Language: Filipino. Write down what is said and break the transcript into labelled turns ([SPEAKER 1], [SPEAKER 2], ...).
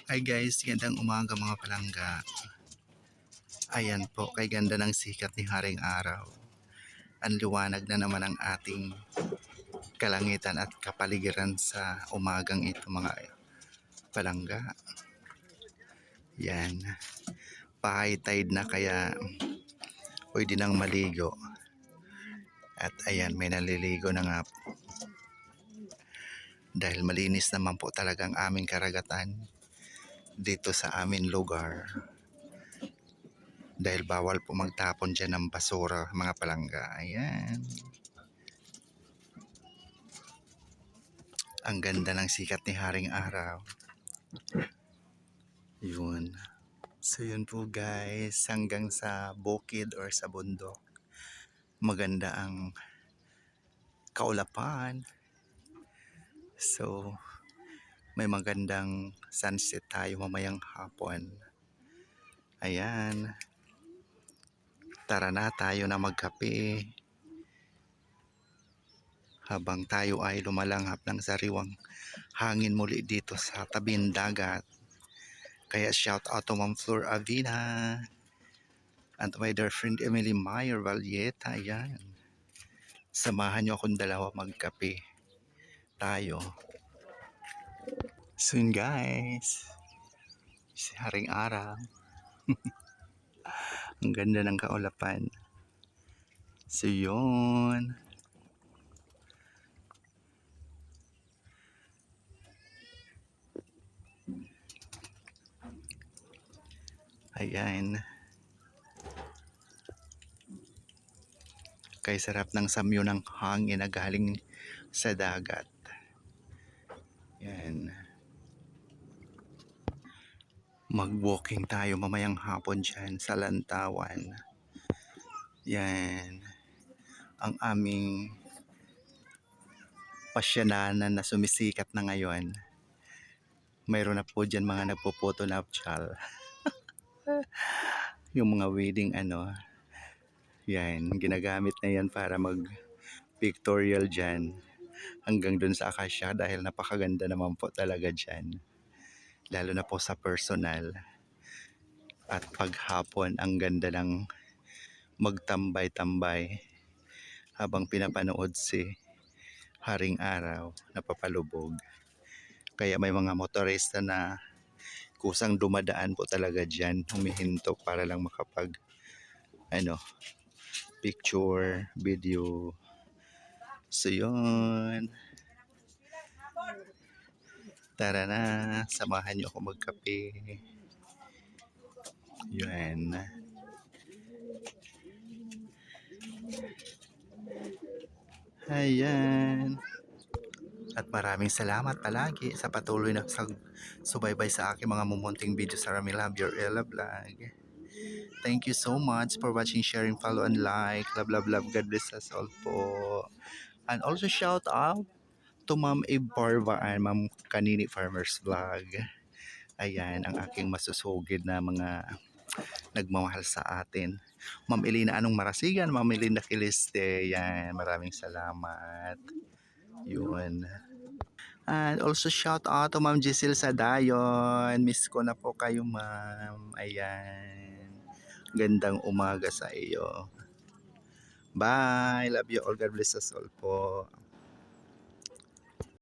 [SPEAKER 1] Hi guys, gandang umaga mga palangga. Ayan po, kay ganda ng sikat ni Haring Araw. Ang liwanag na naman ang ating kalangitan at kapaligiran sa umagang ito mga palangga. Yan, pa-high tide na kaya pwede nang maligo. At ayan, may naliligo na nga po. Dahil malinis naman po talagang aming karagatan dito sa aming lugar. Dahil bawal po magtapon dyan ng basura mga palangga. Ayan. Ang ganda ng sikat ni Haring Araw. Yun. So yun po guys, hanggang sa bukid or sa bundok. Maganda ang kaulapan. So may magandang sunset tayo mamayang hapon. Ayan. Tara na tayo na magkape. Habang tayo ay lumalanghap ng sariwang hangin muli dito sa tabing dagat. Kaya shout out to Ma'am Flor Avina and my dear friend Emily Meyer Valleta. Ayan. Samahan nyo akong dalawa magkape tayo. Soon guys. Si Haring Araw. Ang ganda ng kaulapan. So yun. Ayan. Kay sarap ng samyo ng hangin na galing sa dagat. Yan. Mag-walking tayo mamayang hapon dyan sa Lantawan. Yan. Ang aming pasyananan na sumisikat na ngayon. Mayroon na po dyan mga nagpo-photo nuptial. Yung mga wedding yan, ginagamit na yan para mag-pictorial dyan. Hanggang dun sa Akasya dahil napakaganda naman po talaga dyan. Lalo na po sa personal. At paghapon, ang ganda ng magtambay-tambay habang pinapanood si Haring Araw na papalubog. Kaya may mga motorista na kusang dumadaan po talaga dyan, humihinto para lang makapag picture, video. So yun. Tara na, samahan nyo ako magkape. Yun. Ayan. At maraming salamat palagi sa patuloy na subaybay sa aking mga mumunting video sa Rami Love Your Ella Vlog. Thank you so much for watching, sharing, follow, and like. Love, love, love. God bless us all po. And also shout out to Ma'am Eve Barba and Ma'am Kanini Farmers Vlog. Ayan, ang aking masusugid na mga nagmamahal sa atin. Ma'am Elena Anong Marasigan, Ma'am Elena Kiliste. Yan, maraming salamat. Yun. And also shout out to Ma'am Giselle Sadayon. Miss ko na po kayo, ma'am. Ayan. Gandang umaga sa iyo. Bye. Love you all. God bless us all po.